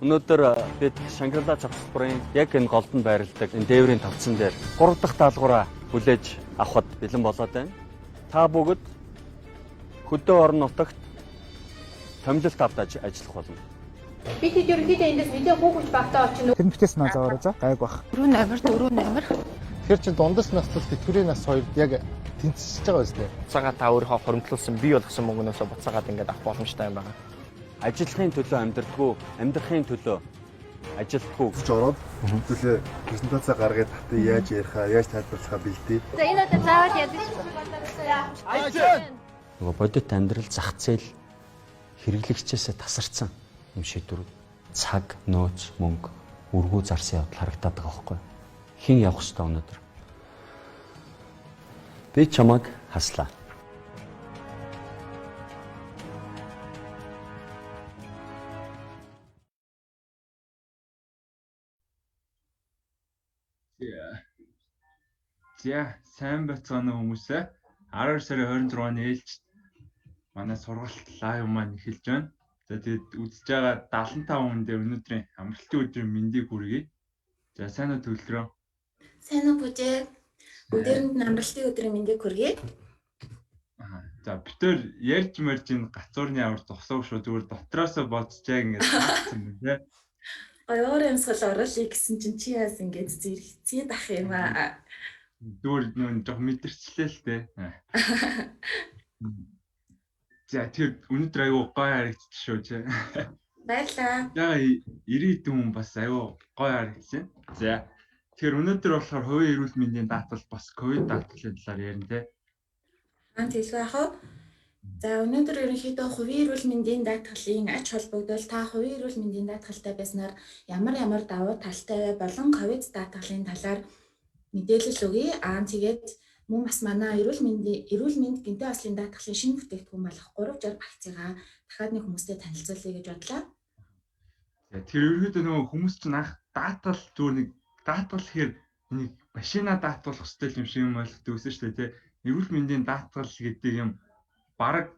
Өнөөдөр бид Шангрила цогцлбарын яг энэ голдон байрладаг энэ дээврийн тавцан дээр 3 дахь даалгавраа хүлээж авахд бэлэн болоод байна. Та бүгд хөдөө орон нутагт томилолт авч ажиллах болно. Бид хэд ерөнхийдөө эндээс мэдээ хүүхэлж багтаа очно. Тэр битээс наа заагаараа за гайг бах. 4 номер. Тэгэхээр чи дундас наслал тэтгэврийн нас хоёрд яг тэнцэж байгаа биз дээ. Буцаагаа та өөрийнхөө хоримтлуулсан бий болгосон мөнгнөөсөө буцаагаад ингээд авах боломжтой юм байна. Ажиллахын төлөө амьдрдаггүй, амьдрахын төлөө ажилтгүй гэж ороод төлөө презентацаа гаргаад татыг яаж ярихаа, яаж тайлбарлахаа бэлдээ. За энэ одоо заавал ядаж нөгөө бодит амьдрал зах зээл хэрэглэгчээсээ тасарсан юм шийдвэрүүд цаг, нөөц, мөнгө, үргүү зарсан явдал харагдаад байгаа байхгүй юу? Хэн явах ёстой өнөөдөр? Би чамайг хаслаа. За, сайн байцгаана хүмүүсээ. 12 сарын 26-ны ээлжид манай сургалт лайв маань эхэлж байна. За тэгээд үзэж байгаа 75 хүн дээр өнөөдрийн амралтын өдрийн мэндийг хүргэе. За, сайн уу төлрөө. Сайн уу бүжээ. Өдөрөнд амралтын өдрийн мэндийг хүргэе. За, битээр ярьж марж ин гацуурны авар зогсов шүү. Зүгээр дотроосоо бодчихяа ингээд таацсан юм тий. Өөр юмсгал оруулъя гэсэн чинь чи яас ингэж зэрэгцээд ах юм аа. Зүгээр нөө жоо мэдэрчлээ л дээ. За тэр өнөөдөр аюу гоё харагдчих шүү чи. Баярлаа. За 90 хүн бас аюу гоё харагдсан. За тэгэхээр өнөөдөр болохоор хувийн эрүүл мэндийн даатгал бас ковид даатгалын талаар ярина те. Хэлгүй яах вэ? За өнөөдөр ерөнхийдөө хувийн эрүүл мэндийн даатгалын ач холбогдол та хувийн эрүүл мэндийн даатгалтай байснаар ямар давуу талтай болон ковид даатгалын талаар мэдээлэл өгье. Тэгээд мөн бас манай эрүүл мэнд гинтэй ослын даатгалын шинэ бүтээгдэхүүн болох 360 вакцинаа дахиад нэг хүмүүстэй танилцуулъя гэж бодлоо. Тэр ерөөдөө нөгөө хүмүүс чинь анх даатгал зүгээр нэг даатгал гэхээр нэг машина даатгах хөстэй юм шиг юм ойлгохдаг байсан шүү дээ тий. Эрүүл мэндийн даатгал гэдэг юм бараг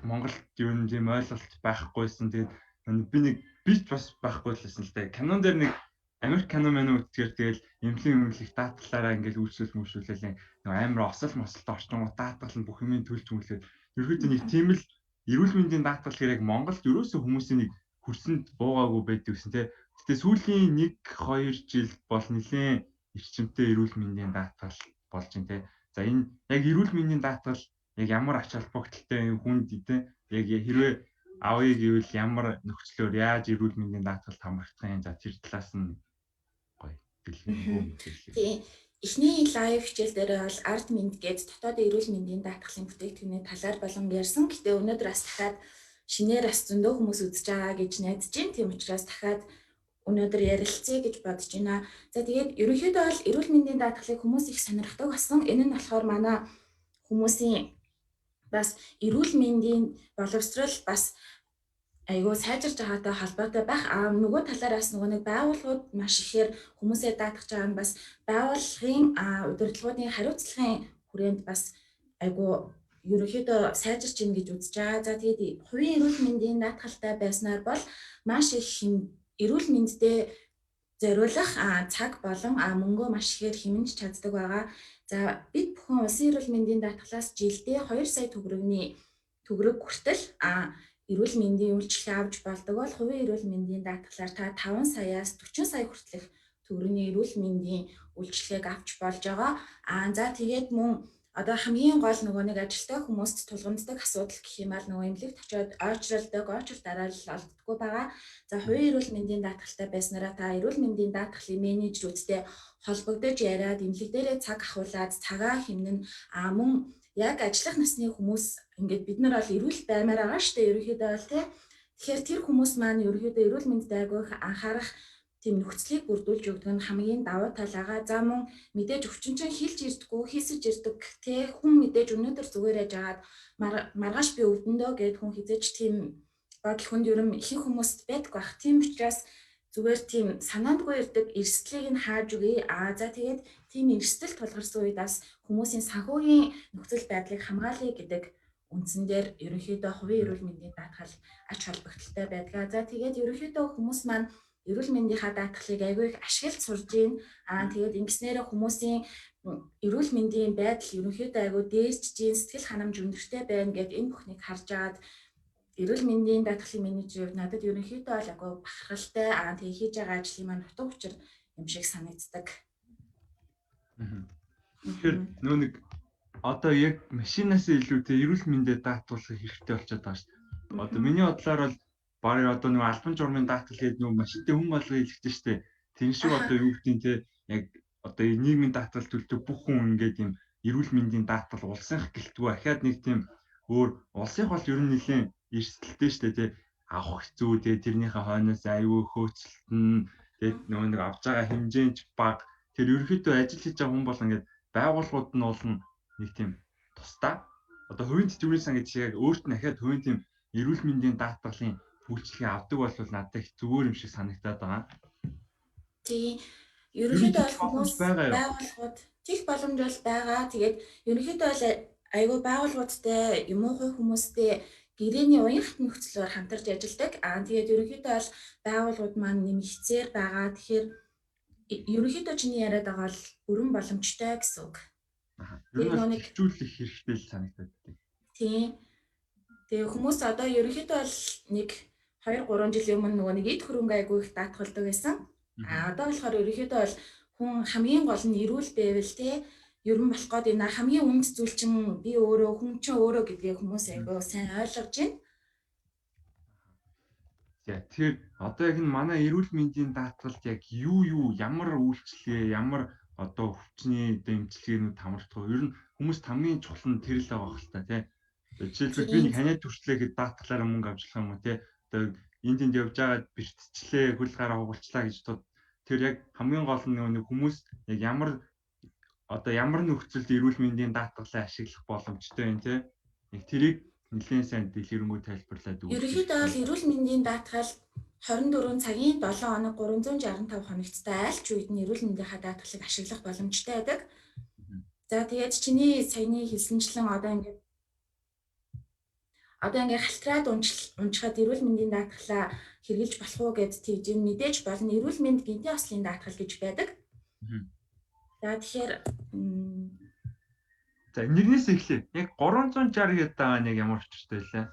Монголд юу юм ойлголт байхгүйсэн. Тэгээд би бас байхгүй лсэн л дээ. Канон дээр нэг Америк кино мэн үзгээр тэгэл эмнэлэг даатгалаараа ингээл үйлчлүүлээл нэг амар осол мосолт орчингууд даатгал нь бүх юмыг төлж мөлөөд ерөөдөө нэг тийм л эрүүл мэндийн даатгал хэрэг Монголд ерөөсөө хүмүүсийн нэг хөрсөнд буугаагүй байдаг гэсэн тий. Гэтэ сүүлийн 1-2 жил бол нэлээд эрчимтэй эрүүл мэндийн даатгал болж байна тий. За энэ яг эрүүл мэндийн даатгал яг ямар ач холбогдолтой хүнд тий. Яг хэрвээ авъя гэвэл ямар нөхцлөөр яаж эрүүл мэндийн даатгалд хамрагдах юм. За тэр талаас нь тийм. Эхний лайв хичээл дээр бол ард мэнд гээд дотоодын эрүүл мэндийн даатгалын бүтээгдэхүүний талаар болон ярьсан. Гэтэ өнөөдөр бас дахиад шинээр бас зөндөө хүмүүс үзэж байгаа гэж найдаж байна. Тийм учраас дахиад өнөөдөр ярилцъя гэж бодож байна. За тэгээд ерөнхийдөө бол эрүүл мэндийн даатгалыг хүмүүс их сонирхдаг болсон. Энэ нь болохоор манай хүмүүсийн бас эрүүл мэндийн боловсрол бас айгуу сайжирж байгаатай холбоотой байх. Нөгөө талаараас нөгөө нэг байгууллагууд маш ихээр хүмүүсээ даатгаж байгаа нь бас байгууллагын удирдлагуудын хариуцлагын хүрээнд бас айгуу ерөнхийдөө сайжирч ийн гэж үзэж байгаа. За тэгээд хувийн эрүүл мэндийн даатгалтай байснаар бол маш их эрүүл мэндэд зориулах цаг болон мөнгөө маш ихээр хэмнэж чаддаг байгаа. За бид бүхэн улсын эрүүл мэндийн даатгалаас жилдээ 2 сая төгрөгийн төгрөг хүртэл эрүүл мэндийн үйлчилгээ авч болдог бол хувийн эрүүл мэндийн даатгалаар та 5 саяас 40 сая хүртэлх төгрөгийн эрүүл мэндийн үйлчилгээг авч болж байгаа. За тэгээд мөн одоо хамгийн гол нөгөө нэг ажилттай хүмүүст тулгамддаг асуудал гэх юм аа нөгөө эмнэлэгт очиод ойчролдог, ойчрол дараалал олддоггүй байгаа. За хувийн эрүүл мэндийн даатгалтай байснараа та эрүүл мэндийн даатгалын менежерүүдтэй холбогдож яриад эмнэлэг дээрээ цаг ахуулаад цагаа хэмнэн мөн яг ажиллах насны хүмүүс ингээд бид нар бол эрүүл баймаар байгаа шүү дээ ерөнхийдөө бол тий. Тэгэхээр тэр хүмүүс маань ерөнхийдөө эрүүл мэндэд айгүй анхаарах тийм нөхцөлийг бүрдүүлж өгдөг нь хамгийн давуу тал байгаа. За мөн мэдээж өвчнчин хилж ирдэггүй, хийсэж ирдэг тий хүн мэдээж өнөөдөр зүгээр яж агаад маргааш би өвдөндөө гэд хүн хизэж тийм бодол хүнд ерөн ихэнх хүмүүст байдаг бах. Тийм учраас зүгээр тийм санаандгүй ирдэг эрсдлийг нь хааж өгье. За тэгээд тийм эрсдэл тулгарсан үед бас хүмүүсийн санхүүгийн нөхцөл байдлыг хамгаалъя гэдэг үндсэн дээр ерөнхийдөө хувийн эрүүл мэндийн даатгал ач холбогдолтой байдаг. За тэгээд ерөнхийдөө хүмүүс маань эрүүл мэндийнхаа даатгалыг аягүй их ашиглаж сурж байна. Тэгээд ингэснээрээ хүмүүсийн эрүүл мэндийн байдал ерөнхийдөө аягүй дээрч чинь сэтгэл ханамж өндөртэй байна гэд энэ бүхнийг харж агаад эрүүл мэндийн даатгалын менежер надад ерөнхийдөө л аягүй бахархалтай тэгээд хийж байгаа ажлын маань утга учир юм шиг санагддаг. Тэгэхээр нөө нэг одоо яг машинаас илүү те эрүүл мэндэд даатгуулах хэрэгтэй болчиход байгаа шүү дээ. Одоо миний бодлоор бол барыг одоо нэг албан журмын даатгал гэдэг нэг машинтай хүн болго хэлчихэж штэ. Тэр шиг одоо юу гэдгийг те яг одоо нийгмийн даатгал төлдөг бүх хүн ингээд юм эрүүл мэндийн даатгал улсынх гэлтгүй ахаад нэг тийм өөр улсынх бол ер нь нэлийн эрсдэлтэй штэ те авах хэцүү те тэрнийхээ хойноос аюу хөөцөлтөн тэгээд нөгөө нэг авж байгаа хэмжээнд баг тэр ерөнхийдөө ажил хийж байгаа хүн бол ингээд байгууллагууд нь бол нэг тийм тусдаа одоо хувийн тэтгэврийн сан гэдэг шиг яг өөрт нь ахаад хувийн тийм эрүүл мэндийн даатгалын үйлчлэгийг авдаг бол надад их зүгээр юм шиг санагдаад байгаа. Тийм ерөнхийдөө хүмүүс байгууллагууд тех боломж бол байгаа. Тэгээд ерөнхийдөө бол айгүй байгууллагуудтай юм уу хүмүүстэй гэрээний уян хатан нөхцлөөр хамтарч ажилладаг. Тэгээд ерөнхийдөө бол байгууллагууд маань нэмэгцээр байгаа. Тэгэхээр ерөнхийдөө чиний яриад байгаа бол бүрэн боломжтой гэсэн үг. Тэр нэг хичүүлэх хэрэгтэй л санагдаад байна. Тийм. Тэгээ хүмүүс одоо ерөнхийдөө бол нэг 2-3 жилийн өмнө нөгөө нэг эд хөрөнгө айгүй их даатгалдаг байсан. Одоо болохоор ерөнхийдөө бол хүн хамгийн гол нь эрүүл байвал те ерөн болох гээд энэ хамгийн үнд зүйл чинь би өөрөө хүн чинь өөрөө гэдгийг хүмүүс айгүй сайн ойлгож байна. За тэгэхээр одоо яг энэ манай эрүүл мэндийн даатгалд яг юу ямар үйлчлэгээ ямар одоо хүчний дэмжлэгээнүүд хамрагдах вэ? Ер нь хүмүүст хамгийн чухал нь тэр л байгаа хэл та тий. Жишээлбэл би нэг ханиад төрчлээ гэхэд даатгалаараа мөнгө авчлах юм уу тий. Одоо энд тэнд явж байгаа бэртчлээ хөл гараа хугалчлаа гэж бод тэр яг хамгийн гол нь нэг хүмүүс яг ямар нөхцөлд эрүүл мэндийн даатгалаа ашиглах боломжтой вэ тий. Нэг тэрийг нэлээд сайн дэлгэрэнгүй тайлбарлаад өгөх. Ерөнхийдөө бол эрүүл мэндийн даатгал 24 цагийн 7 хоног 365 хоногттай айлч үед нь эрүүл мэндийнхаа даатгалыг ашиглах боломжтой байдаг. За тэгээд чиний саяны хэлсэнчлэн одоо ингээд халтраад унчхад эрүүл мэндийн даатгалаа хэрэгжилж болох уу гэд тийж мэдээж болно. Эрүүл мэнд гинтийн ослын даатгал гэж байдаг. За тэгэхээр за нэрнээс эхлэе. Яг 360 гэдэг байгаа нэг ямар учиртай вэ?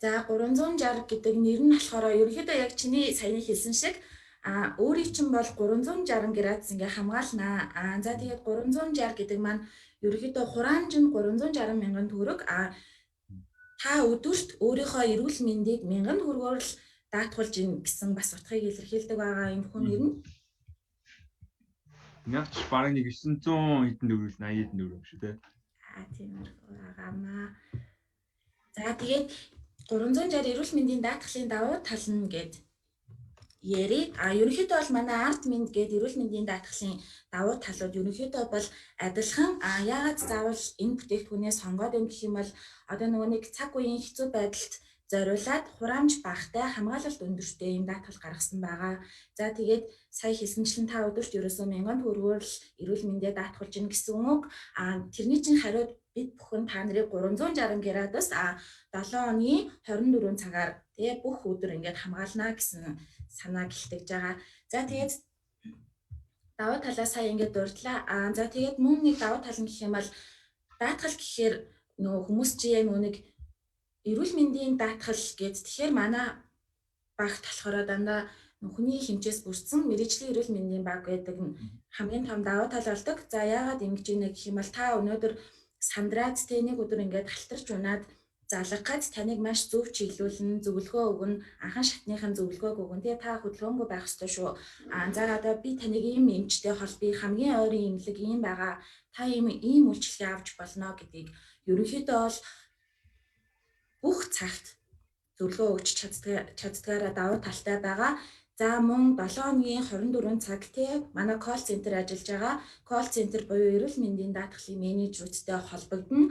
За 360 гэдэг нэр нь болохоор ерөнхийдөө яг чиний саяны хэлсэн шиг өөрийг чинь бол 360 градус ингээ хамгаалнаа. За тэгээд 360 гэдэг маань ерөнхийдөө хураамж нь 360 мянган төгрөг. Та өдөрт өөрийнхөө эрүүл мэндийг 1000 төгрөгөөр л даатгуулж ийн гэсэн бас утгыг илэрхийлдэг байгаа юм хүн нэр нь. Нягч бараг нэг 900 хэдэн төгрөг 80 хэдэн төгрөг юм шүү дээ. Тиймэрхүү байгаамаа. За тэгээд 360 эрүүл мэндийн даатгалын давуу тал нь гээд яриг. Ерөнхийдөө бол манай арт мэнд гээд эрүүл мэндийн даатгалын давуу талууд ерөнхийдөө бол адилхан. Яагаад заавал энэ бүтээгдэхүүнээ сонгоод юм гэх юм бол одоо нөгөө нэг цаг үеийн хэцүү байдалд зориулаад хураамж багтай хамгаалалт өндөртэй юм даатгал гаргасан байгаа. За тэгээд сая хэлсэнчлэн та өдөрт ерөөсөө 1000 төгрөгөөр л эрүүл мэндээ даатгуулж ийн гэсэн үг. Тэрний чинь хариуд бид бүхэн та нарыг 360 градус 7 оны 24 цагаар тэгээ бүх өдөр ингээд хамгаална гэсэн санаа гэлтэж байгаа. За тэгээд давуу талаа сая ингээд дурдлаа. За тэгээд мөн нэг давуу тал нь гэх юм бол даатгал гэхээр нөгөө хүмүүс чи яг нэг эрүүл мэндийн даатгал гэдэг тэгэхээр манай багт болохоор дандаа хүний хэмжээс бүрдсэн мэрэгжлийн эрүүл мэндийн баг гэдэг нь хамгийн том давуу тал болдог. За яагаад ингэж ийнэ гэх юм бол та өнөөдөр сандраад тэ нэг өдөр ингээд халтарч унаад залгахад таныг маш зөв чиглүүлэн зөвлөгөө өгнө, анхан шатныхын зөвлөгөөг өгнө. Тэгээ та хөдөлгөөнгүй байх ёстой шүү. За одоо би таныг ийм эмчтэй хол би хамгийн ойрын эмнэлэг ийм байгаа. Та ийм үйлчлэгээ авч болно гэдгийг ерөнхийдөө бол бүх цагт зөвлөгөө өгч чаддгаараа давуу талтай байгаа. За мөн 7 өдрийн 24 цаг те манай колл центр ажиллаж байгаа. Колл центр буюу эрүүл мэндийн даатгалын менежерүүдтэй холбогдно.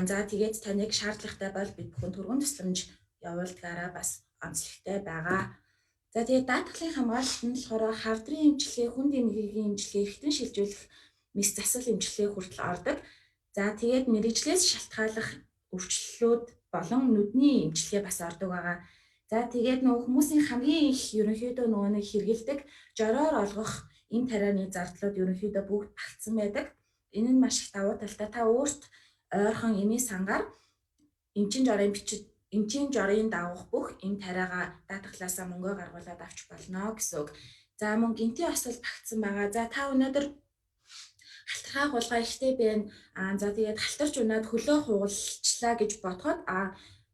За тэгээд таныг шаардлагатай бол бид бүхэн түргэн тусламж явуулдгаараа бас онцлогтой байгаа. За тэгээд даатгалын хамгаалалт нь болохоор хавдрын эмчилгээ, хүнд эмгэгийн эмчилгээ, эргэтэн шилжүүлэх, мэс засал эмчилгээ хүртэл ордог. За тэгээд мэрэгчлээс шалтгааллах өвчлөлүүд болон нүдний эмчилгээ бас ордог байгаа. За тэгээд нөгөө хүмүүсийн хамгийн их ерөнхийдөө нөгөө нэг хэрэгэлдэг жороор олгох эм тарианы зардлууд ерөнхийдөө бүгд багтсан байдаг. Энэ нь маш их давуу талтай. Та өөрт ойрхон эмийн сангаар эмчийн жорын давах бүх эм тариагаа даатгалаасаа мөнгө гаргуулад авч болно гэсэн үг. За мөн гинти осол багтсан байгаа. За та өнөөдөр халтархаа хулгай ихтэй байна. За тэгээд халтарч унаад хөлөө хугалчлаа гэж бодоход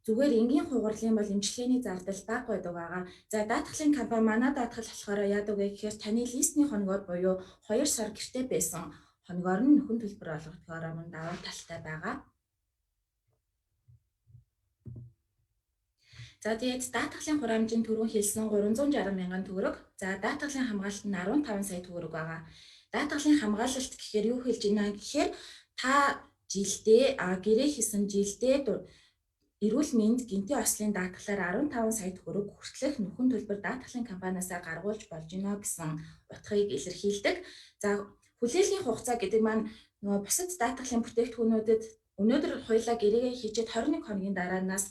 зүгээр энгийн хугарлын бол эмчилгээний зардал бага байдаг байгаа. За даатгалын компани манай даатгал болохоор яадаг вэ гэхээр таны листний хоногор буюу 2 сар гэртээ байсан хоногор нь нөхөн төлбөр олгохоор мөн давуу талтай байгаа. За тэгээд даатгалын хураамжийн түрүүн хэлсэн 360 мянган төгрөг. За даатгалын хамгаалалт нь 15 сая төгрөг байгаа. Даатгалын хамгаалалт гэхээр юу хэлж байна гэхээр та жилдээ гэрээ хийсэн жилдээ эрүүл мэнд гинти ослын даатгалаар 15 сая төгрөг хүртэлх нөхөн төлбөр даатгалын компаниасаа гаргуулж болж гинэ гэсэн утгыг илэрхийлдэг. За хүлээлийн хугацаа гэдэг маань нөгөө бусад даатгалын бүтээгдэхүүнүүдэд өнөөдөр хоёлаа гэрээгээ хийчихэд 21 хоногийн дараанаас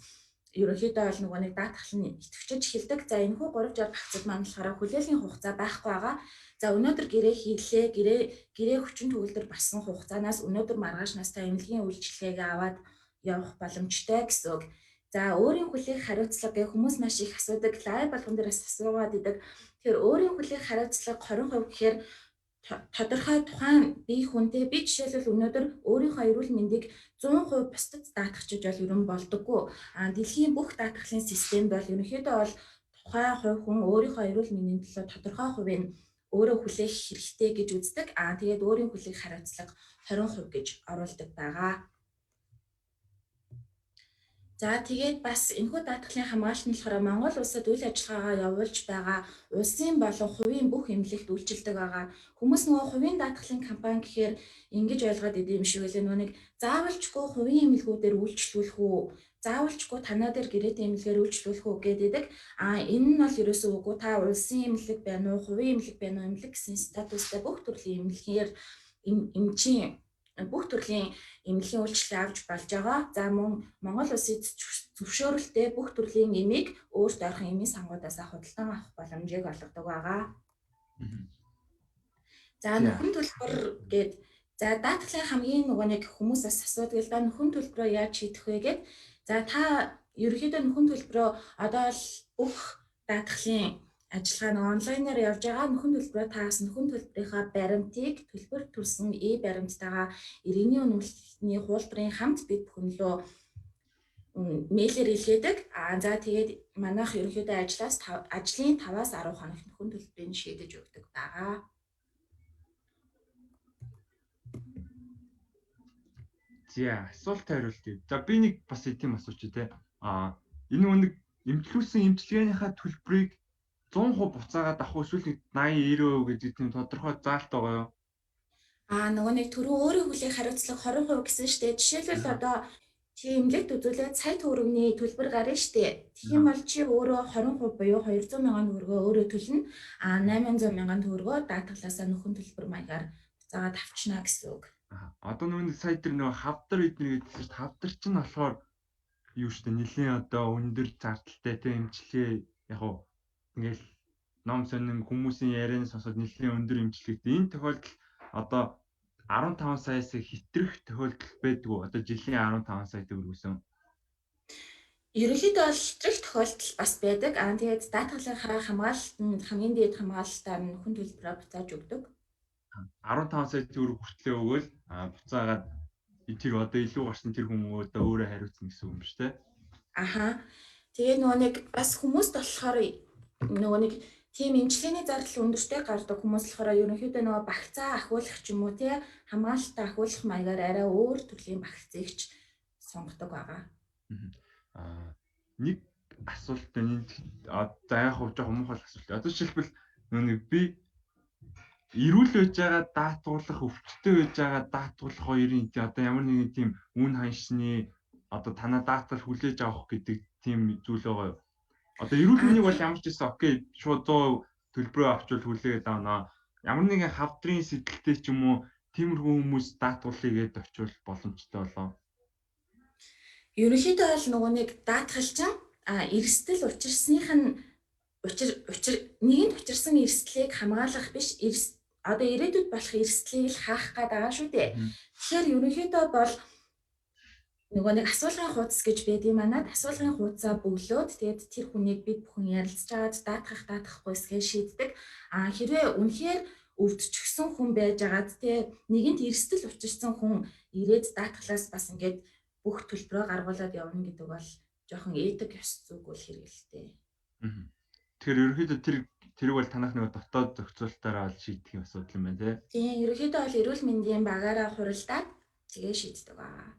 ерөнхийдөө бол нөгөө нэг даатгал нь идэвхжиж эхэлдэг. За энэхүү 360 багцад маань болохоор хүлээлийн хугацаа байхгүй байгаа. За өнөөдөр гэрээ хийлээ, гэрээ хүчин төгөлдөр болсон хугацаанаас өнөөдөр маргааш настай эмнэлгийн үйлчилгээгээ аваад явах боломжтой гэсэн үг. За өөрийн хүлээх хариуцлага гэх хүмүүс маш их асуудаг. Лайв болгон дээрээс асуугаад идэг. Тэгэхээр өөрийн хүлээх хариуцлага 20% гэхээр тодорхой тухайн бие хүнтэй би жишээлбэл өнөөдөр өөрийнхөө эрүүл мэндийг 100% бусдад даатгахчиж бол ерөн болдоггүй. Дэлхийн бүх даатгалын систем бол ерөнхийдөө бол тухайн хувь хүн өөрийнхөө эрүүл мэндийн төлөө тодорхой хувийг өөрөө хүлээх хэрэгтэй гэж үздэг. Тэгээд өөрийн хүлээх хариуцлага 20% гэж оруулдаг байгаа. За тэгээд бас энэхүү даатгалын хамгаалалт нь болохоор Монгол улсад үйл ажиллагаагаа явуулж байгаа улсын болон хувийн бүх эмнэлэгт үйлчилдэг байгаа. Хүмүүс нөгөө хувийн даатгалын компани гэхээр ингэж ойлгоод идэв юм шиг үлээ нөгөө нэг заавалчгүй хувийн эмнэлгүүдээр үйлчлүүлэх үү, заавалчгүй танаа дээр гэрээтэй эмнэлгээр үйлчлүүлэх үү гэдэг. Энэ нь бол ерөөсөө үгүй, та улсын эмнэлэг байна уу, хувийн эмнэлэг байна уу, эмнэлэг гэсэн статустай бүх төрлийн эмнэлгээр эмчийн бүх төрлийн эмнэлгийн үйлчлэл авч болж байгаа. За мөн Монгол улсын зөвшөөрөлтэй бүх төрлийн эмийг өөрт ойрхон эмийн сангуудаас худалдан авах боломжийг олгодог байгаа. За нөхөн төлбөр гээд за даатгалын хамгийн нөгөө нэг хүмүүсээс асуудаг л да нөхөн төлбөрөө яаж шийдэх вэ гэд. За та ерөнхийдөө нөхөн төлбөрөө одоо л бүх даатгалын ажиллагаа нь онлайнаар явж байгаа. Нөхөн төлбөрөө таас нөхөн төлбөрийнхаа баримтыг төлбөр төрсөн баримттайгаа иргэний үнэмшлийн хуулбарын хамт бит бүхнлөө мэйлээр илгээдэг. За тэгээд манайх ерөнхийдөө ажлын 5-аас 10 хоногт нөхөн төлбөрийг шийдэж өгдөг байгаа. За асуулт хариултыг. За би нэг бас ийм асууч те. Энэ нэг эмчилүүлсэн эмчилгээнийхаа төлбөрийг 100% буцаагаад авах эсвэл 80-90% гэдэг тийм тодорхой заалт байгаа юу? Нөгөө нэг түрүү өөрийн хүлээх хариуцлага 20% гэсэн штэ. Жишээлбэл одоо чи эмнэлэгт үзүүлээд сая төгрөгийн төлбөр гарна штэ. Тийм бол чи өөрөө 20% буюу 200 мянган төгрөгөө өөрөө төлнө. 800 мянган төгрөгөө даатгалаасаа нөхөн төлбөр маягаар буцаагаад авчна гэсэн үг. Одоо нөгөө сая тэр нөгөө хавдар эднэр гэдэг чинь хавдар чинь болохоор юу штэ нэлийн одоо өндөр зардалтай тийм эмчилгээ яг уу ингээл ном сонин хүмүүсийн ярианы сонсоод нэлийн өндөр эмчилгээтэй энэ тохиолдол одоо 15 саяас хэтрэх тохиолдол байдгүй одоо жилийн 15 сая төгрөг гэсэн. Ерөнхийдөө бол хэтрэх тохиолдол бас байдаг. Тэгээд даатгалынхаа хамгаалалтанд хамгийн дээд хамгаалалтаар нөхөн төлбөрөө буцааж өгдөг. 15 сая төгрөг хүртлээ өгөөл буцаагаад тэр одоо илүү гарсан тэр хүмүүст өөрөө хариуцна гэсэн юм шүү дээ. Тэгээ нөгөө нэг бас хүмүүст болохоор нөгөө нэг тийм эмчилгээний зардал өндөртэй гардаг хүмүүс болохоор ерөнхийдөө нөгөө багцаа ахиулах ч юм уу тий хамгаалалтаа ахиулах маягаар арай өөр төрлийн багцыгч сонгодог байгаа. Нэг асуулт энэ одоо яг хөө жоохон муухай асуулт. Одоо жишээлбэл нөгөө би эрүүл байж байгаа даатгуулах, өвчтөй байж байгаа даатгуулах хоёрын одоо ямар нэгэн тийм үн ханшны одоо танаа даатгал хүлээж авах гэдэг тийм зүйл байгаа юу? Одоо эрүүл мэндийг бол ямар ч гэсэн окей шууд 100% төлбөрөө авчвал хүлээгээд авнаа. Ямар нэгэн хавдрын сэтэлтэй ч юм уу тиймэрхүү хүмүүс даатгуулъя гэдээ очивол боломжтой болоо. Ерөнхийдөө бол нөгөө нэг даатгалчин эрсдэл учирсных нь нэгэнд учирсан эрсдлийг хамгаалах биш одоо ирээдүйд болох эрсдлийг л хаах гээд байгаа шүү дээ. Тэгэхээр ерөнхийдөө бол нөгөө нэг асуулгын хуудас гэж байдгийг манад асуулгын хуудасаа бөглөөд тэгээд тэр хүнийг бид бүхэн ярилцж аваад даатгахгүй эсгээ шийддэг. Хэрвээ үнэхээр өвдчихсөн хүн байж агаад те нэгэнд эрсдэл учирсан хүн ирээд даатгалаас бас ингээд бүх төлбөрөө гаргуулад явна гэдэг бол жоохон эдэг ёс зүг бол хэрэгэлтэй. Тэгэхээр ерөнхийдөө тэрийг бол танах нэг дотоод зохицуулалтаараа бол шийдэх юм асуудал юм байна тий. Тийм ерөнхийдөө бол эрүүл мэндийн багаараа хуралдаад тэгээ шийддэг байгаа.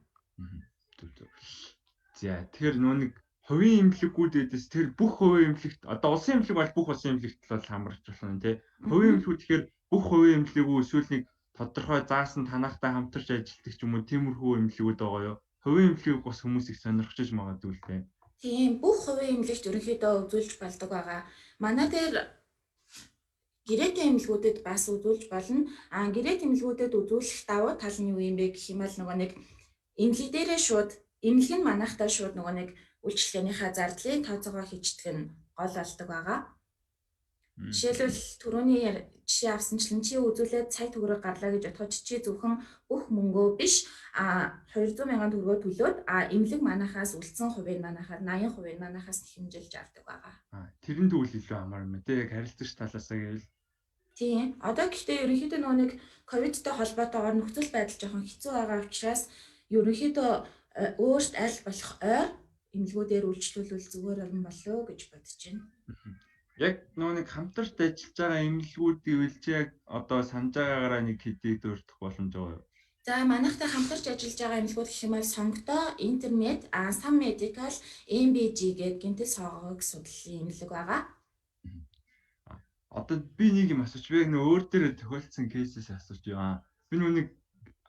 За тэгэхээр нэг хувийн эмнэлэгүүд эдээс тэр бүх хувийн эмнэлэгт одоо улсын эмнэлэг бол бүх улсын эмнэлэгт бол хамрагдж болно тий. Хувийн эмнэлгүүд тэгэхээр бүх хувийн эмнэлэгүүд эсвэл нэг тодорхой заасан танахтай хамтарч ажилладаг ч юм уу тиймэрхүү эмнэлгүүд байгаа юу? Хувийн эмнэлгийг бас хүмүүсийг сонирхож магадгүй л тий. Тийм бүх хувийн эмнэлэгт ерөнхийдөө үзүүлж болдог байгаа. Манай дээр гэрээтэй эмнэлгүүдэд бас үзүүлж болно. Гэрээт эмнэлгүүдэд үзүүлэх давуу тал нь юу юм бэ гэх юм бол нөгөө нэг эмнэлэг дээрээ шууд эмнэлэг нь манайхтай шууд нөгөө нэг үйлчлэгийнхаа зардлын тооцоогоо хийждэг нь гол болдог байгаа. Жишээлбэл түрүүний жишээ авсанчлан чи үзүүлээд сая төгрөг гарлаа гэж бодоход чи зөвхөн бүх мөнгөө биш 200,000 төгрөгөө төлөөд эмнэлэг манахаас үлдсэн хувийг манахаар 80% манахаас хэмжилж авдаг байгаа. Тэрэн тэгвэл илүү амар юм тий. Яг харилцагч талаасаа гэвэл тийм. Одоо гэхдээ ерөнхийдөө нөгөө нэг ковидтай холбоотойгоор нөхцөл байдал жоохон хэцүү байгаа учраас ерөнхийдөө өөрт аль болох ойр эмнэлгүүдээр үйлчлүүлвэл зүгээр юм болоо гэж бодож байна. Яг нэг хамтарч ажиллаж байгаа эмнэлгүүд гэвэл чи яг одоо санаж байгаагаараа нэг хэдий дөрдөх боломж байгаа юу? За манайхтай хамтарч ажиллаж байгаа эмнэлгүүд гэх юм бол Сонгодоо, Интермед, Сан Медикал, MBG гэдэг гэнтэй соогоог судлалын эмнэлэг байгаа. Одоо би нэг юм асууч би нэг өөр дээр тохиолдсон кейсээс асууж байгаа. Би нэг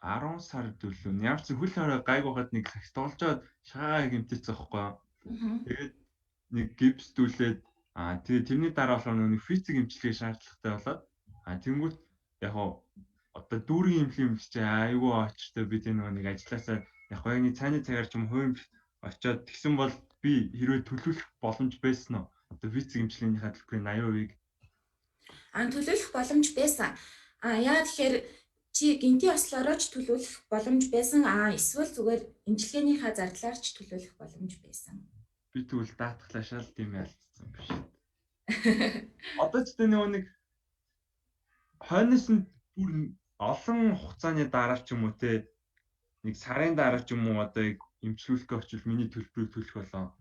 10 сар төлөө ямар ч хөл хорой гайгуухад нэг сагс толжоод шагаа гэмтээсэн байхгүй. Тэгээд нэг гипс дүүлээд тэгээ тэрний дараа болохоор нэг физик эмчилгээ шаардлагатай болоод тэнгуут яг одоо дүүргийн эмнэлэг чи айгүй очтой би тэр нэг ажилласаа яг нэг цааны цагаар ч юм хувийн очиод тэгсэн бол би хэрвээ төлөвлөх боломж байсан уу? Одоо физик эмчилгээний төлбөрийн 80%-ийг төлөвлөх боломж байсан. Яагаад тэгэхээр чи гинти ослоороо ч төлөвлөх боломж байсан. Эсвэл зүгээр эмчилгээнийхаа зардлаар ч төлөвлөх боломж байсан. Би тэгвэл даатгалаа шал тийм ялцсан биш. Одоо ч нэг хойноос нь бүр олон хугацааны дараа ч юм уу те нэг сарын дараа ч юм уу одоо эмчлүүлэхээ очивол миний төлбөрийг төлөх болоо.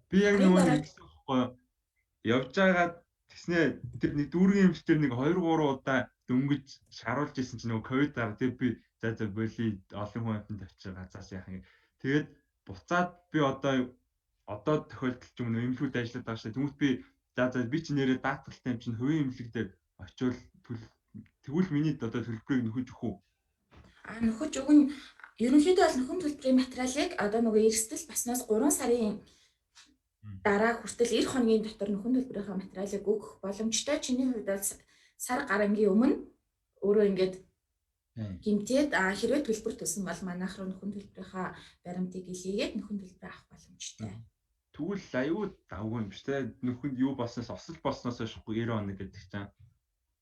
Би яг нэг гэсэн байхгүй явж байгаа тэгснэ тэр нэг дүүргийн эмчтэр нэг 2-3 удаа дөнгөж шаруулж исэн чинь нөгөө ковид дараа тэг би за боли олон хүн амтанд очиж газаас яах юм. Тэгээд буцаад би одоо тохиолдолч юм эмнэлгүүд ажиллаад байгаа шээ. Тэмүүт би за би ч нэрээ даатгалтай юм чинь хувийн эмнэлэг дээр очивол тэгвэл миний одоо төлбөрийг нөхөж өгөх үү? Нөхөж өгнө. Ерөнхийдөө бол нөхөн төлбөрийн материалыг одоо нөгөө эрсдэл баснаас 3 сарын дараа хүртэл 90 хоногийн дотор нөхөн төлбөрийнхаа материалыг өгөх боломжтой. Чиний хувьд бол сар гарангийн өмнө өөрөө ингээд гэмтээд хэрвээ төлбөр төлсөн бол манайх руу нөхөн төлбөрийнхаа баримтыг илгээгээд нөхөн төлбөр авах боломжтой. Тэгвэл аюу давгүй юм биш те. Нөхөнд юу болсноос осол болсноос хойш 90 хоног гэдэг чинь.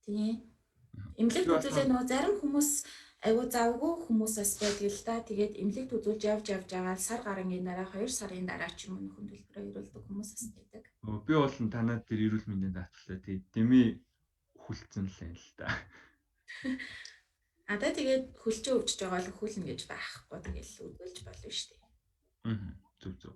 Тийм. Эмнэлэгт үзүүлээ нөгөө зарим хүмүүс аюу завгүй хүмүүсээс байдаг л да. Тэгээд эмнэлэгт үзүүлж явж байгаа сар гарангийн дараа 2 сарын дараа ч юм уу нөхөн төлбөрөө ирүүлдэг хүмүүсээс байдаг. Би бол танад тэр эрүүл мэндийн даатгалаа тий дэмий хүлцэн л да. Тэгээд хөлчөө өвчж байгаа л хөлнө гэж байхгүй тэгэл үзүүлж болно шүү дээ. Зүг.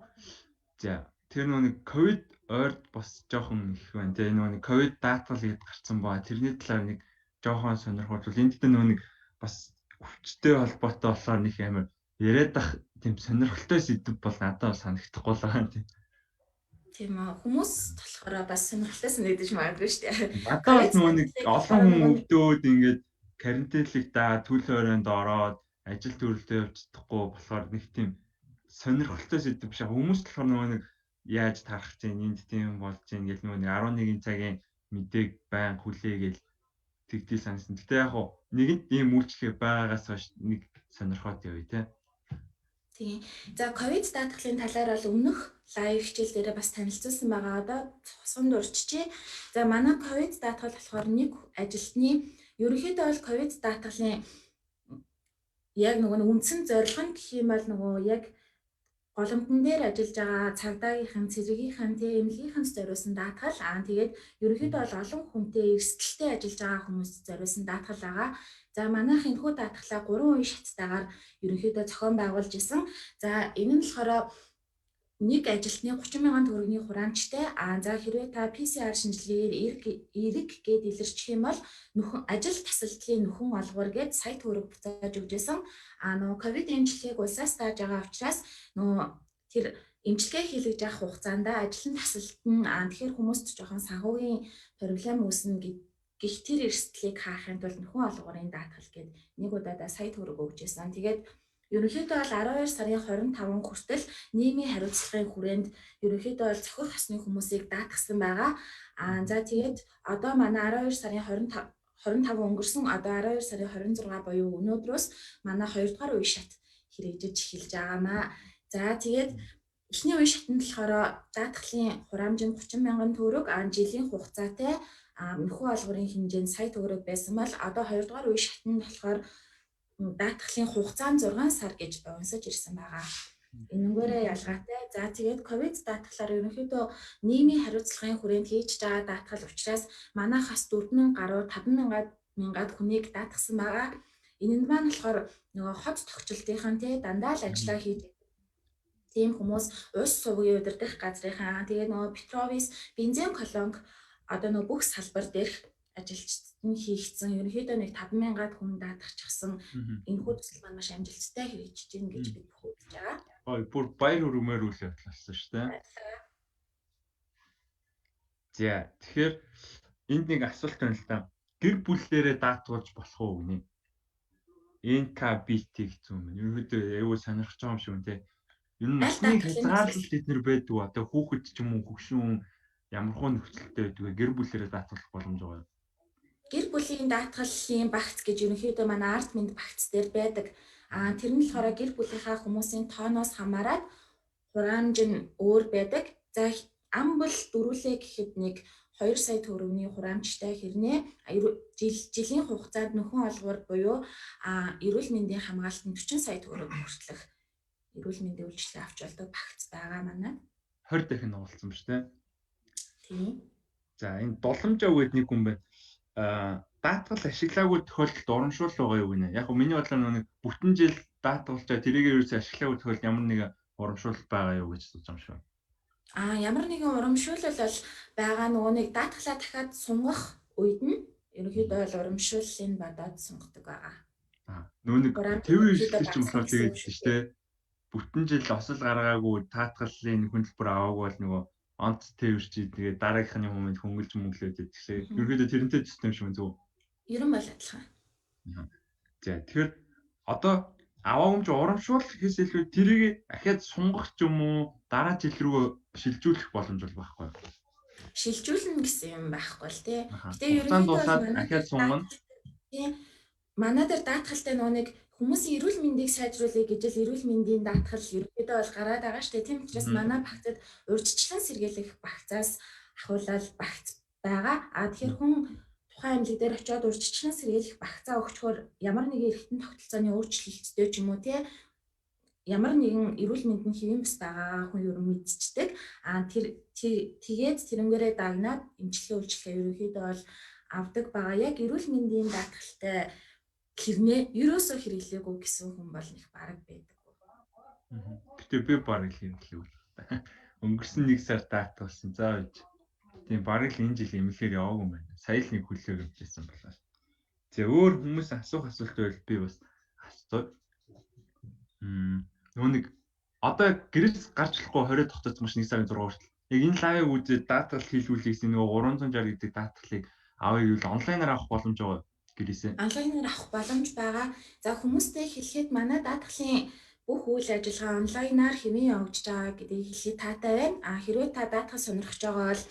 За тэр нэг ковид ойрд бас жоохон их байна тий нэг ковид даатгал гээд гарцсан баа тэрний талаар нэг жоохон сонирхолтой. Энд дээр нэг бас өвчтэй холбоотой болохоор нэг амар яриад ах тийм сонирхолтой сэдв бол надад санагдахгүй л байгаа тийм. Тийм хүмүүс болохоор бас сонирхолтой санагдаж магадгүй шүү дээ. Надад нэг олон хүн өвдөөд ингээд карантинлэгт төл хорионд ороод ажил төрөлдөө явж чадахгүй болохоор нэг тийм сонирхолтой сэдв биш. Хүмүүс болохоор нэг яаж тарах чинь энд тийм болж чинь гэл нэг 11 цагийн мэдээг байн хүлээгээл тэгдэл сансан. Гэтэ яг нэгэнт ийм үйлчлэг байгаагаас хойш нэг сонирхоод явъя те. Тийм. За ковид даатгалын талаар бол өмнөх лайв хичээл дээр бас танилцуулсан байгаа. Одоо цусганд урьдчээ. За манай ковид даатгал болохоор нэг ажилтны ерөнхийдөө бол ковид даатгалын яг нөгөө үндсэн зорилго нь гэх юм бол нөгөө яг голомтон дээр ажиллаж байгаа цагдаагийнхан, цэргийнхэн, эмнэлгийнхэнс зориулсан даатгал. Тэгээд ерөнхийдөө бол олон хүнтэй эрсдэлтэй ажиллаж байгаа хүмүүст зориулсан даатгал байгаа. За манайх энэхүү даатгалаа 3 үе шаттайгаар ерөнхийдөө зохион байгуулж исэн. За энэ нь болохоор нэг ажилтны 30,000 төгрөгийн хураамжтай. За хэрвээ та PCR шинжилгээгээр эрэг гээд илэрчих юм бол ажил тасалдлын нөхөн олгоор гээд сая төгрөг буцааж өгч байсан. Нөгөө ковид эмчилгээг улсаас тааж байгаа учраас нөгөө тэр эмчилгээ хийлгэж явах хугацаанд ажлын тасалтан тэгэхээр хүмүүст жоохон санхүүгийн проблем үүснэ гэх тэр эрсдлийг хаахын тулд нөхөн олгоорын даатгал гээд нэг удаадаа сая төгрөг өгч байсан. Тэгээд ерөнхийдөө бол 12 сарын 25 хүртэл нийгмийн хариуцлагын хүрээнд ерөнхийдөө бол цохих хосны хүмүүсийг даатгсан байгаа. За тэгээд одоо манай 12 сарын 25 өнгөрсөн одоо 12 сарын 26 буюу өнөөдрөөс манай 2 дугаар үе шат хэрэгжиж эхэлж байгаамаа. За тэгээд эхний үе шатнд болохоор даатгалын хураамж нь 30,000 төгрөг, жилийн хугацаатай нөхөн олгорын хэмжээ нь сая төгрөг байсан бол одоо 2 дугаар үе шатнд болохоор даатгалын хугацаа нь 6 сар гэж онсож ирсэн байгаа. Энэнгээрээ ялгаатай. За тэгээд ковид даатгалаар ерөнхийдөө нийгмийн хариуцлагын хүрээнд хийж байгаа даатгал учраас манайхаас 4,000 гаруй 5,000 хүнийг даатгсан байгаа. Энэнд маань болохоор нөгөө хот тогтчлтынхан дандаа л ажиллаа хийж тийм хүмүүс ус сувгийн удирдах газрынхаа тэгээд нөгөө Петровис бензин колонк одоо нөгөө бүх салбар дээрх ажилчид нь хийгдсэн ерөнхийдөө нэг 5,000-аад хүн даатгачихсан энэ хүү төсөл маань маш амжилттай хэрэгжиж байна гэж бид бүхэн үзэж байгаа. Бүр баяр хүрмээр үйл явдлаасан шүү дээ. За тэгэхээр энд нэг асуулт байна л да. Гэр бүлээрээ даатгуулж болох уу гинэ? НКБТ гэсэн юм. Ерөнхийдөө аюул сонирхож байгаа юм шиг үнэ. Ер нь насны хязгаарлалт эднэр байдаг уу? Одоо хүүхэд ч юм уу хөгшин ямархуу нөхцөлтэй байдаг вэ? Гэр бүлээрээ даатгуулах боломж байгаа юу? Гэр бүлийн даатгалын багц гэж ерөнхийдөө манай арт мэнд багц дээр байдаг. Тэр нь болохоор гэр бүлийнхаа хүмүүсийн тооноос хамаарат хураамж нь өөр байдаг. За ам бол дөрүүлээ гэхэд нэг 2 сая төгрөгийн хураамжтай хэрнээ жилийн хугацаанд нөхөн олгоор буюу эрүүл мэндийн хамгаалтанд 40 сая төгрөг хүртэлх эрүүл мэндийн үйлчилгээ авч болдог багц байгаа манай. 20 дахин нуулсан ба шүү дээ. Тийм. За энэ доломжоо гээд нэг хүн байна. Даатгал ашиглаагүй тохиолдолд урамшуул байгаа юу гинэ? Яг нь миний бодлоор нэг бүтэн жил даатгалчаа тэрийг ерөөсөө ашиглаагүй тохиолдолд ямар нэг урамшуул байгаа юу гэж бодож юм шиг. Ямар нэгэн урамшуулал бол байгаа нөгөө нэг даатгалаа дахиад сунгах үед нь ерөнхийдөө бол урамшууллыг бодоод сунгадаг байгаа. Нөгөө нэг тэвэр эрсдэлч юм болохоор тэгээд шүү дээ. Бүтэн жил осол гаргаагүй даатгалын хөтөлбөр аваагүй бол нөгөө онц тээвэрчий тэгээд дараагийнхны хүмүүнд хөнгөлж мөнгөлөөд идчихлээ. Ерөнхийдөө тэрнтэй систем шиг зөв. Ерөн бол адилхан. За тэгэхээр одоо аваагомж урамшуул гэхээс илүү тэрийг ахиад сунгах ч юм уу дараа жил рүү шилжүүлэх боломж бол байхгүй юу? Шилжүүлнэ гэсэн юм байхгүй л тий. Гэтэ ерөнхийдөө ахиад сунгана. Тий. Манай дээр даатгалтай нөгөө нэг хүмүүсийн эрүүл мэндийг сайжруулъя гэж л эрүүл мэндийн даатгал ерөнхийдөө бол гараад байгаа шүү дээ. Тийм учраас манай багцад урьдчилан сэргийлэх багцаас ахуулаад багц байгаа. Тэгэхээр хүн тухайн эмнэлэг дээр очиод урьдчилан сэргийлэх багцаа өгчхөөр ямар нэгэн эргэтэн тогтолцооны өөрчлөлттэй ч юм уу тий ямар нэгэн эрүүл мэндийн хэвэн бус байгаа хүн ер нь мэдчихдэг. Тэгээд тэрнгээрээ дагнаад эмчилгээ үйлчлэгээ ерөнхийдөө бол авдаг байгаа. Яг эрүүл мэндийн даатгалтай хэрнээ ерөөсөө хэрэглээгүй гэсэн хүн бол их бараг байдаг. Гэтэ би бараг хэрэглэв. Өнгөрсөн 1 сар даатгалсан. За үгүй. Тийм бараг л энэ жил эмнэлгээр яваагүй юм байна. Сая л нэг хүлээг авчихсан болоо. За өөр хүмүүс асуух асуулт байвал би бас асууя. Нөгөө нэг одоо гэрээс гарч болохгүй 20 тогтоцсон маш 1 сарын 6 хүртэл. Яг энэ лайвыг үзээд даатгал хийлгүүлсэн нөгөө 360 гэдэг даатгалыг авъя гэвэл онлайнаар авах боломж байгаа гэрээсээ. Онлайнаар авах боломж байгаа. За хүмүүстэй хэлэхэд манай даатгалын бүх үйл ажиллагаа онлайнаар хэвэн явагдаж байгаа гэдгийг хэлхий таатай байна. Хэрвээ та даатгал сонирхож байгаа бол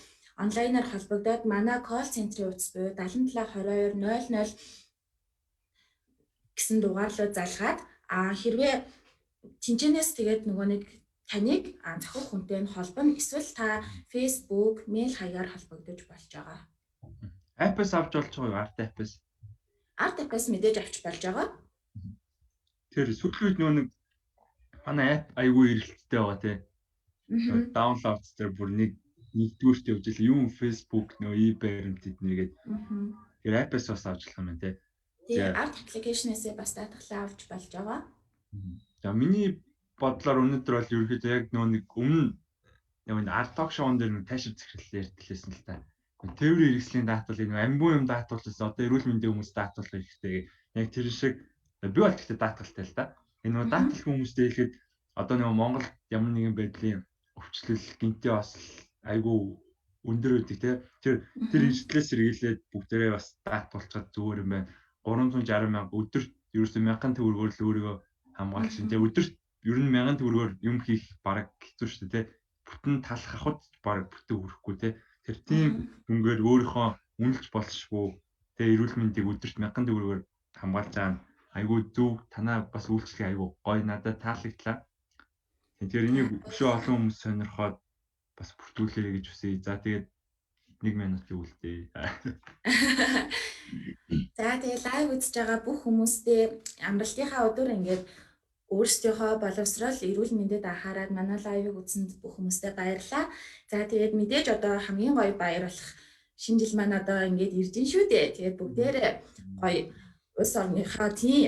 онлайнаар холбогдоод манай колл центрийн утас буюу 77 22 00 гэсэн дугаарлуу залгаад хэрвээ тэнцэнээс тэгээд нөгөө нэг таныг зохиох хүнтэй нь холбоно, эсвэл та Facebook, мэйл хаягаар холбогдож болж байгаа. Апп-аас авч болж байгаа юу? Арт апп-аас. Арт апп-аас мэдээж авч болж байгаа. Тэр сүүлийн үед нөгөө нэг манай апп айгүй эрэлттэй байгаа тий. Даунлоад дээр бүр нэгдүгээрт явж ирлээ. Юм Facebook нөгөө e-баримт эднийгээд. Тэр апп-аас бас авч болох юм байна тий. Тэгээ арт аппликейшнээс бас даатгалаа авч болж байгаа. За миний бодлоор өнөөдөр бол ерөөхдөө яг нөгөө нэг өмнө яг энэ арт ток шоун дээр нэг тайшир захирлаа ярьдэлсэн л та. Тээврийн хэрэгслийн даатгал энэ амбуу юм даатгуулаас одоо эрүүл мэндийн хүмүүс даатгуулах хэрэгтэй. Яг тэр шиг би бол гэхдээ даатгалтай л да. Энэ нөгөө даатгал хүмүүстэй хэлэхэд одоо нөгөө Монголд ямар нэгэн байдлын өвчлөл гинтээ бас айгүй өндөр үүдэг те. Тэр эрсдлээс сэргийлээд бүгдээрээ бас даатгуулчихад зүгээр юм байна. 360 мянга өдөрт ерөөсөө 1000 төгрөгөөр л өөрийгөө хамгаалж шин. Тэгээ өдөрт ер нь 1000 төгрөгөөр юм хийх бараг хэцүү шүү дээ те. Бүтэн талах авахд бараг бүтэн хүрэхгүй те. Тэр тийм дүнгээр өөрийнхөө үнэлж болшгүй. Тэгээ эрүүл мэндийг өдөрт 1000 төгрөгөөр хамгаалж байгаа айгүй зөв танаа бас үйлчлэг айгүй гоё надад таалагдлаа. Тэгэхээр энийг өшөө олон хүмүүс сонирхоод бас бүртгүүлээрэй гэж хүсэе. За тэгээд 1 минутын үлдээ. За тэгээ лайв үзэж байгаа бүх хүмүүстээ амралтынхаа өдөр ингээд өөрсдийнхөө боловсрол эрүүл мэндэд анхаарал манай лайвыг үзсэнд бүх хүмүүстээ баярлалаа. За тэгээд мэдээж одоо хамгийн гоё баяр болох шинэ жил маань одоо ингээд ирж ин шүү дээ. Тэгээд бүгдээрээ гоё улс орныхоо тий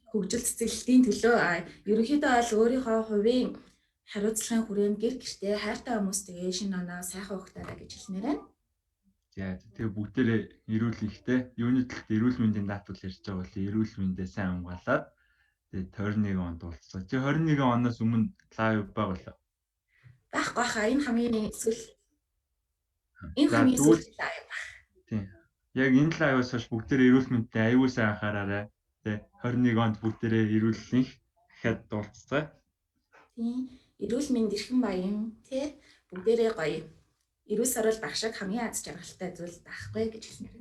хөгжил цэцэглэлтийн төлөө ерөнхийдөө бол өөрийнхөө хувийн хариуцлагын хүрээнд гэр гэртээ хайртай хүмүүстэйгээ шинэ оноо сайхан ухтаараа гэж хэлмээр байна. За тэгээ бүгдээрээ эрүүл ихтэй юуны төлөв эрүүл мэндийн даатгал ярьж байгаа бол эрүүл мэндээ сайн хамгаалаад тэгээ 21 онд уулзсан. Чи 21 оноос өмнө лайв байгаа болоо. Байхгүй хаа энэ хамгийн эсвэл лайв. Тийм. Яг энэ лайваас хойш бүгдээрээ эрүүл мэндэд аюул сайн анхаараарай. Тэ 21 онд бүгдээрээ эрүүлэх гэхэд уулзцаа. Тийм. Эрүүл мэнд эрхэм баян тий бүгдээрээ гоё эрүүл сарвал багшиг хамгийн аз жаргалтай зүйл даахгүй гэж хэлмээр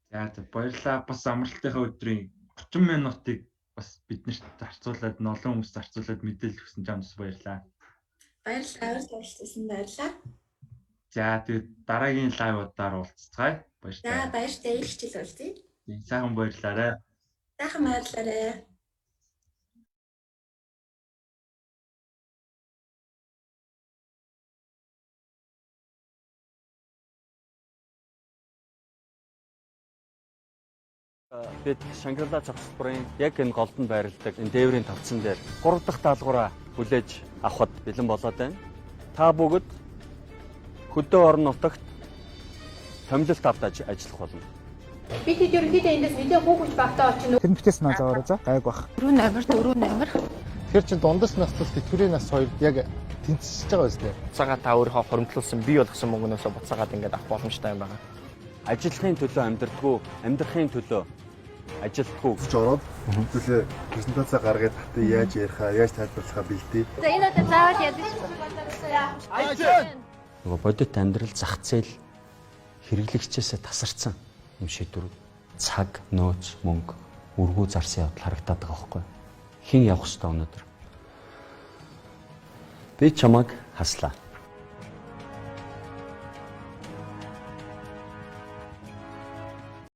байна. За баярлалаа. Бас амралтынхаа өдрийн 30 минутыг бас биднэрт зарцуулаад олон хүмүүс зарцуулаад мэдээлэл өгсөн ч амс баярлалаа. Баярлалаа. Баярлалаа. Баярлалаа. За тэгээд дараагийн лайвуудаар уулзцгаая. Баярлалаа. За баяртай их хичээл уулзъя. Сайхан баярлалаа. Сайхан баярлалаа. Бид Шангрила цогцлбарын яг энэ голдон байрладаг энэ дээврийн тавцан дээр 3 дахь даалгавраа хүлээж авахд бэлэн болоод байна. Та бүгд хөдөө орон нутагт томилолт авч ажиллах болно. Бид ерөнхийдөө эндээс мэдээ хүүхэж багтаа очно. Тэр битээс наа заавар за гайг бах. 4 номер. Тэгэхээр чи дундас наслал тэтгэврийн нас хоёр яг тэнцэж байгаа үстэй. Буцаагаа та өөрийнхөө хоримтлуулсан бий болгосон мөнгнөөсөө буцаагаад ингээд авах боломжтой юм байна. Ажлын төлөө амьдрдаггүй, амьдрахын төлөө ажилтгүй. Ч ороод хэвлээ презентацаа гаргаад татаа яаж ярихаа, яаж тайлбарлахаа бэлдээ. За энэ удаа заавал ядаж. Нөгөө бодит амьдрал зах зээл хэрэглэгчээсээ тасарсан юм шийдвэр. Цаг, нөөц, мөнгө, үргүү зарсан явдал харагдаад байгаа байхгүй. Хэн явах ёстой өнөөдөр? Би чамайг хаслаа.